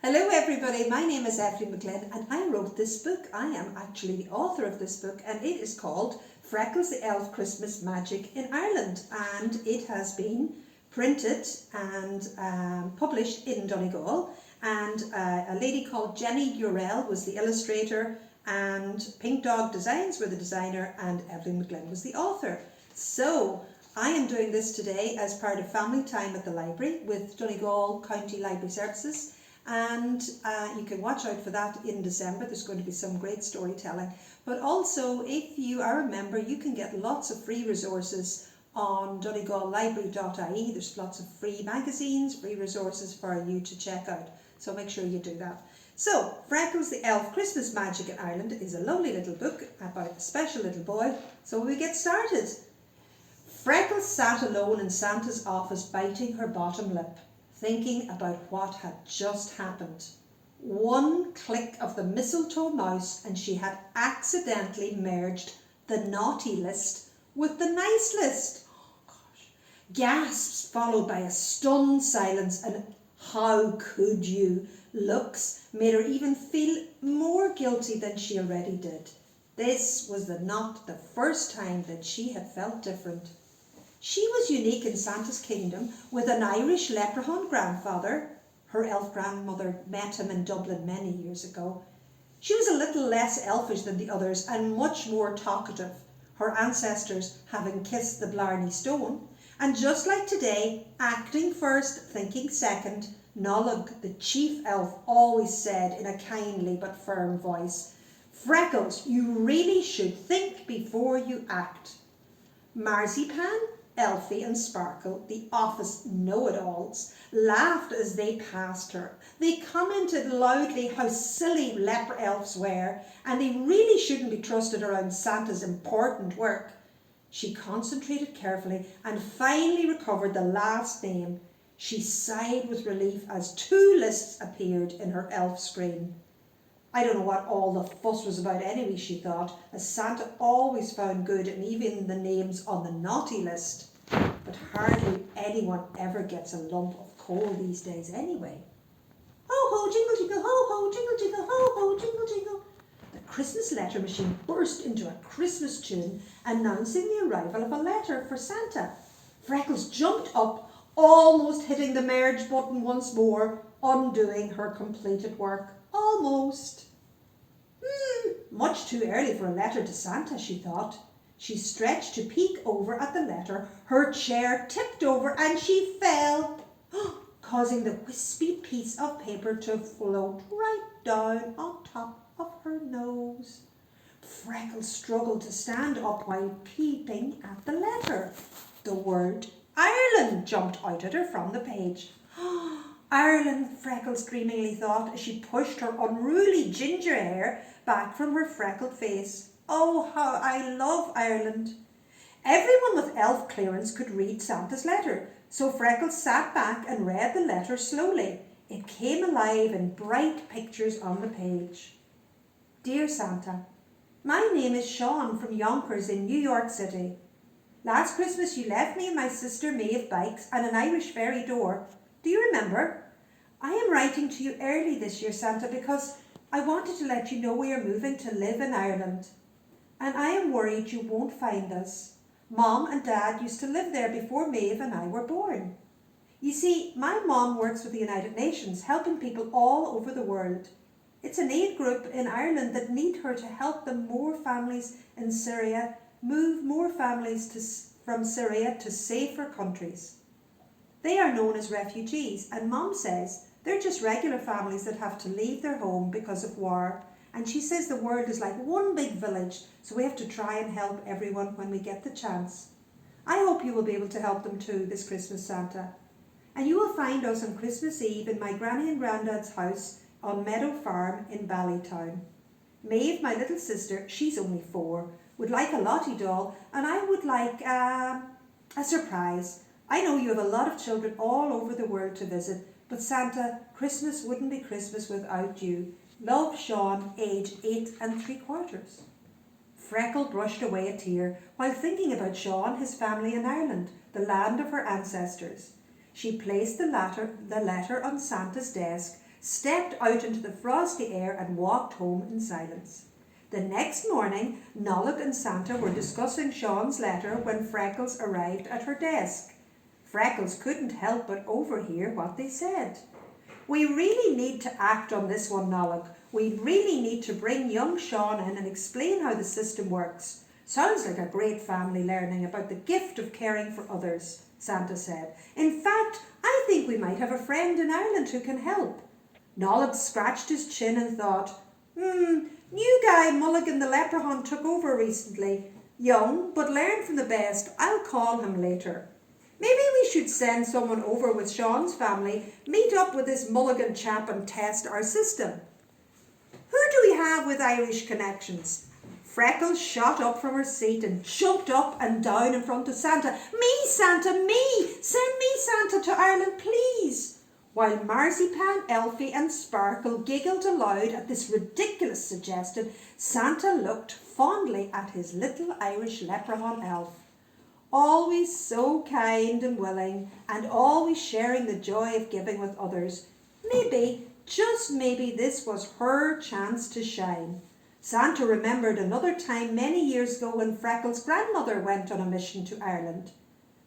Hello everybody, my name is Evelyn McGlynn and I wrote this book. I am actually the author of this book and it is called Freckles the Elf Christmas Magic in Ireland, and it has been printed and published in Donegal, and a lady called Jenny Urell was the illustrator and Pink Dog Designs were the designer and Evelyn McGlynn was the author. So I am doing this today as part of family time at the library with Donegal County Library Services. And you can watch out for that in December. There's going to be some great storytelling. But also, if you are a member, you can get lots of free resources on donegallibrary.ie. There's lots of free magazines, free resources for you to check out. So make sure you do that. So, Freckles the Elf Christmas Magic in Ireland is a lovely little book about a special little boy. So we get started. Freckles sat alone in Santa's office, biting her bottom lip, thinking about what had just happened. One click of the mistletoe mouse and she had accidentally merged the naughty list with the nice list. Oh gosh. Gasps followed by a stunned silence and "how could you" looks made her even feel more guilty than she already did. This was not the first time that she had felt different. She was unique in Santa's kingdom with an Irish leprechaun grandfather. Her elf grandmother met him in Dublin many years ago. She was a little less elfish than the others and much more talkative, her ancestors having kissed the Blarney Stone. And just like today, acting first, thinking second, Nollaig, the chief elf, always said in a kindly but firm voice, "Freckles, you really should think before you act." Marzipan, Elfie and Sparkle, the office know-it-alls, laughed as they passed her. They commented loudly how silly leper elves were and they really shouldn't be trusted around Santa's important work. She concentrated carefully and finally recovered the last name. She sighed with relief as two lists appeared in her elf screen. I don't know what all the fuss was about anyway, she thought, as Santa always found good in even the names on the naughty list. But hardly anyone ever gets a lump of coal these days anyway. Ho ho, jingle jingle, ho ho, jingle jingle, ho ho, jingle jingle. The Christmas letter machine burst into a Christmas tune announcing the arrival of a letter for Santa. Freckles jumped up, almost hitting the merge button once more, undoing her completed work. Almost. Much too early for a letter to Santa, she thought. She stretched to peek over at the letter. Her chair tipped over and she fell, causing the wispy piece of paper to float right down on top of her nose. Freckles struggled to stand up while peeping at the letter. The word Ireland jumped out at her from the page. Ireland, Freckles dreamingly thought as she pushed her unruly ginger hair back from her freckled face. Oh, how I love Ireland. Everyone with elf clearance could read Santa's letter, so Freckles sat back and read the letter slowly. It came alive in bright pictures on the page. Dear Santa, my name is Shaun from Yonkers in New York City. Last Christmas you left me and my sister Maeve bikes and an Irish fairy door. Do you remember? I am writing to you early this year, Santa, because I wanted to let you know we are moving to live in Ireland. And I am worried you won't find us. Mom and Dad used to live there before Maeve and I were born. You see, my mom works with the United Nations, helping people all over the world. It's an aid group in Ireland that need her to help them more families in Syria, move more families from Syria to safer countries. They are known as refugees, and Mom says they're just regular families that have to leave their home because of war. And she says the world is like one big village, so we have to try and help everyone when we get the chance. I hope you will be able to help them too this Christmas, Santa. And you will find us on Christmas Eve in my granny and granddad's house on Meadow Farm in Ballytown. Maeve, my little sister, she's only 4, would like a Lottie doll, and I would like a surprise. I know you have a lot of children all over the world to visit, but Santa, Christmas wouldn't be Christmas without you. Love, Shaun, age 8 3/4. Freckle brushed away a tear while thinking about Shaun, his family in Ireland, the land of her ancestors. She placed the letter on Santa's desk, stepped out into the frosty air and walked home in silence. The next morning, Nollaig and Santa were discussing Shaun's letter when Freckles arrived at her desk. Freckles couldn't help but overhear what they said. "We really need to act on this one, Nollaig. We really need to bring young Shaun in and explain how the system works. Sounds like a great family learning about the gift of caring for others," Santa said. "In fact, I think we might have a friend in Ireland who can help." Nollaig scratched his chin and thought, new guy Mulligan the Leprechaun took over recently. Young, but learned from the best. I'll call him later. Maybe we should send someone over with Shaun's family, meet up with this Mulligan chap and test our system. Who do we have with Irish connections? Freckles shot up from her seat and jumped up and down in front of Santa. "Me, Santa, me! Send me, Santa, to Ireland, please!" While Marzipan, Elfie and Sparkle giggled aloud at this ridiculous suggestion, Santa looked fondly at his little Irish leprechaun elf. Always so kind and willing, and always sharing the joy of giving with others. Maybe, just maybe, this was her chance to shine. Santa remembered another time many years ago when Freckles' grandmother went on a mission to Ireland.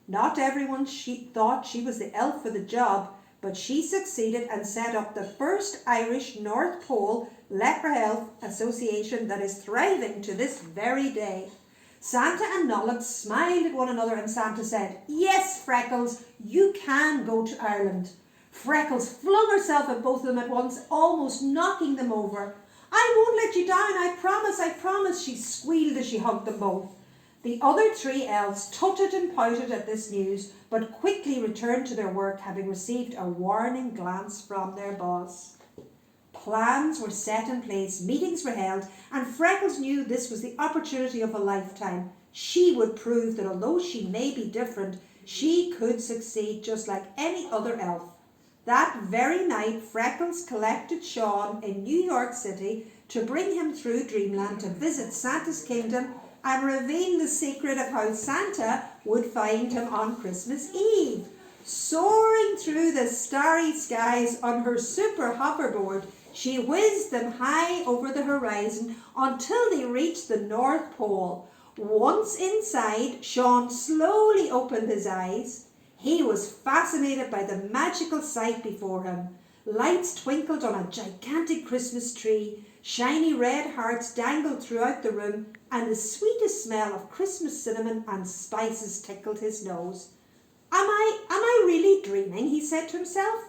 Not everyone thought she was the elf for the job, but she succeeded and set up the first Irish North Pole Leper Elf Association that is thriving to this very day. Santa and Nollaig smiled at one another and Santa said, "Yes, Freckles, you can go to Ireland." Freckles flung herself at both of them at once, almost knocking them over. "I won't let you down, I promise," she squealed as she hugged them both. The other three elves tutted and pouted at this news, but quickly returned to their work, having received a warning glance from their boss. Plans were set in place, meetings were held, and Freckles knew this was the opportunity of a lifetime. She would prove that although she may be different, she could succeed just like any other elf. That very night, Freckles collected Shaun in New York City to bring him through Dreamland to visit Santa's kingdom and reveal the secret of how Santa would find him on Christmas Eve. Soaring through the starry skies on her super hoverboard, she whizzed them high over the horizon until they reached the North Pole. Once inside, Shaun slowly opened his eyes. He was fascinated by the magical sight before him. Lights twinkled on a gigantic Christmas tree, shiny red hearts dangled throughout the room, and the sweetest smell of Christmas cinnamon and spices tickled his nose. Am I really dreaming?" he said to himself.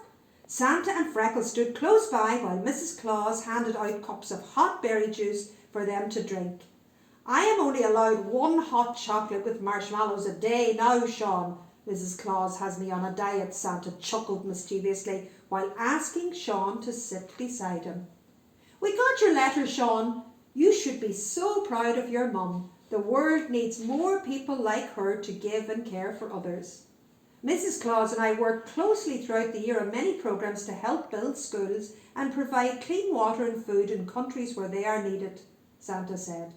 Santa and Freckles stood close by while Mrs. Claus handed out cups of hot berry juice for them to drink. "I am only allowed one hot chocolate with marshmallows a day now, Shaun. Mrs. Claus has me on a diet," Santa chuckled mischievously while asking Shaun to sit beside him. "We got your letter, Shaun. You should be so proud of your mum. The world needs more people like her to give and care for others. Mrs. Claus and I work closely throughout the year on many programs to help build schools and provide clean water and food in countries where they are needed," Santa said.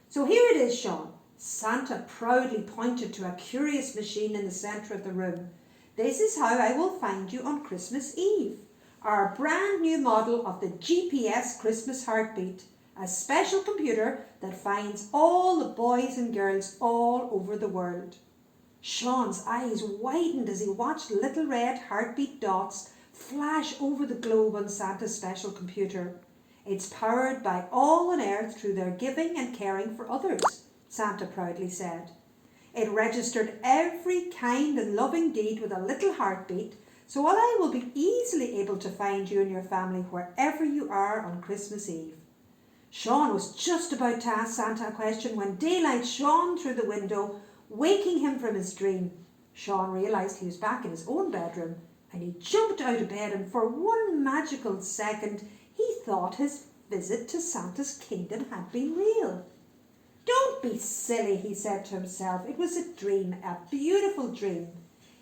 "So here it is, Shaun." Santa proudly pointed to a curious machine in the centre of the room. "This is how I will find you on Christmas Eve. Our brand new model of the GPS Christmas Heartbeat, a special computer that finds all the boys and girls all over the world." Shaun's eyes widened as he watched little red heartbeat dots flash over the globe on Santa's special computer. "It's powered by all on earth through their giving and caring for others," Santa proudly said. "It registered every kind and loving deed with a little heartbeat, so I will be easily able to find you and your family wherever you are on Christmas Eve." Shaun was just about to ask Santa a question when daylight shone through the window, waking him from his dream. Shaun realised he was back in his own bedroom, and he jumped out of bed, and for one magical second he thought his visit to Santa's kingdom had been real. "Don't be silly," he said to himself. It was a dream, a beautiful dream.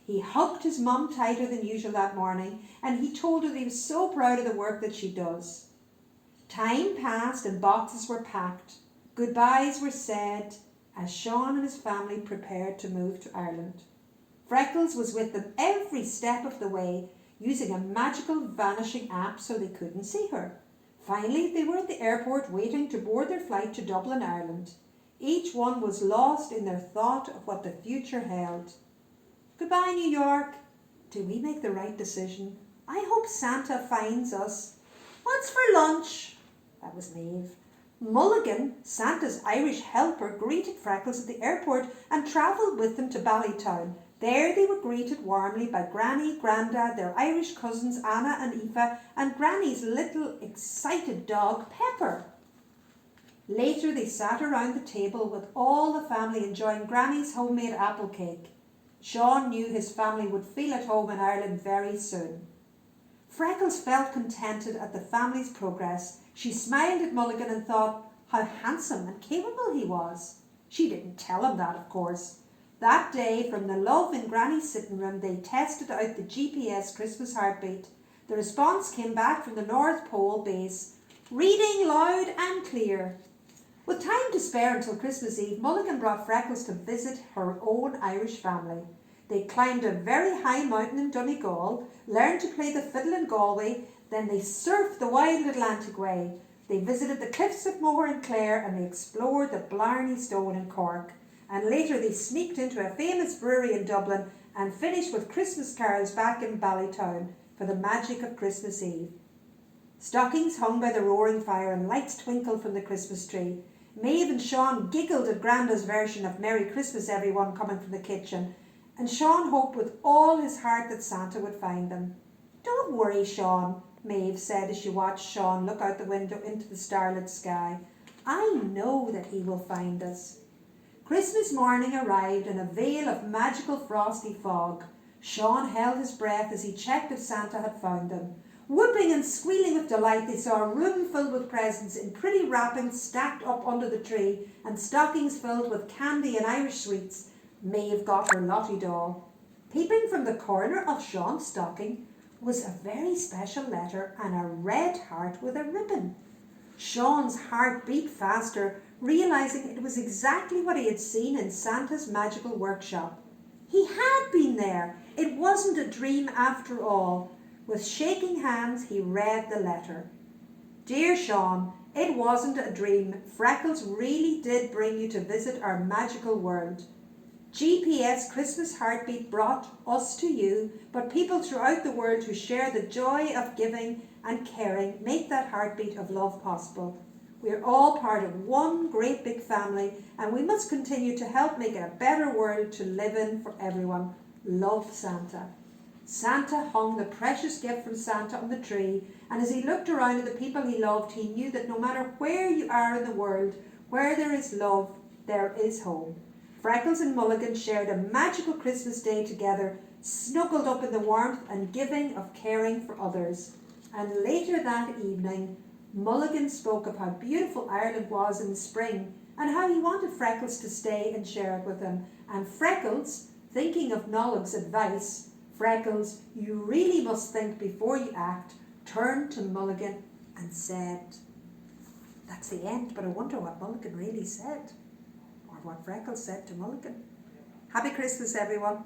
He hugged his mum tighter than usual that morning, and he told her that he was so proud of the work that she does. Time passed and boxes were packed. Goodbyes were said as Shaun and his family prepared to move to Ireland. Freckles was with them every step of the way, using a magical vanishing app so they couldn't see her. Finally, they were at the airport waiting to board their flight to Dublin, Ireland. Each one was lost in their thought of what the future held. Goodbye, New York. Did we make the right decision? I hope Santa finds us. What's for lunch? That was Maeve. Mulligan, Santa's Irish helper, greeted Freckles at the airport and travelled with them to Ballytown. There they were greeted warmly by Granny, Grandad, their Irish cousins Anna and Aoife, and Granny's little excited dog Pepper. Later they sat around the table with all the family enjoying Granny's homemade apple cake. Shaun knew his family would feel at home in Ireland very soon. Freckles felt contented at the family's progress. She smiled at Mulligan and thought how handsome and capable he was. She didn't tell him that, of course. That day, from the love in Granny's sitting room, they tested out the GPS Christmas heartbeat. The response came back from the North Pole base, reading loud and clear. With time to spare until Christmas Eve, Mulligan brought Freckles to visit her own Irish family. They climbed a very high mountain in Donegal, learned to play the fiddle in Galway, then they surfed the wide Atlantic Way. They visited the cliffs of Moher and Clare and they explored the Blarney Stone in Cork. And later they sneaked into a famous brewery in Dublin and finished with Christmas carols back in Ballytown for the magic of Christmas Eve. Stockings hung by the roaring fire and lights twinkled from the Christmas tree. Maeve and Shaun giggled at Granda's version of Merry Christmas Everyone coming from the kitchen, and Shaun hoped with all his heart that Santa would find them. Don't worry, Shaun, Maeve said as she watched Shaun look out the window into the starlit sky. I know that he will find us. Christmas morning arrived in a veil of magical frosty fog. Shaun held his breath as he checked if Santa had found them. Whooping and squealing with delight, they saw a room filled with presents in pretty wrappings stacked up under the tree and stockings filled with candy and Irish sweets. Maeve got her Lottie doll. Peeping from the corner of Shaun's stocking was a very special letter and a red heart with a ribbon. Shaun's heart beat faster, realising it was exactly what he had seen in Santa's magical workshop. He had been there. It wasn't a dream after all. With shaking hands, he read the letter. Dear Shaun, it wasn't a dream. Freckles really did bring you to visit our magical world. GPS Christmas Heartbeat brought us to you, but people throughout the world who share the joy of giving and caring make that heartbeat of love possible. We're all part of one great big family, and we must continue to help make it a better world to live in for everyone. Love, Santa. Santa hung the precious gift from Santa on the tree, and as he looked around at the people he loved, he knew that no matter where you are in the world, where there is love, there is home. Freckles and Mulligan shared a magical Christmas day together, snuggled up in the warmth and giving of caring for others. And later that evening, Mulligan spoke of how beautiful Ireland was in the spring and how he wanted Freckles to stay and share it with him. And Freckles, thinking of Nollag's advice, Freckles, you really must think before you act, turned to Mulligan and said, that's the end, but I wonder what Mulligan really said, or what Freckles said to Mulligan. Happy Christmas, everyone.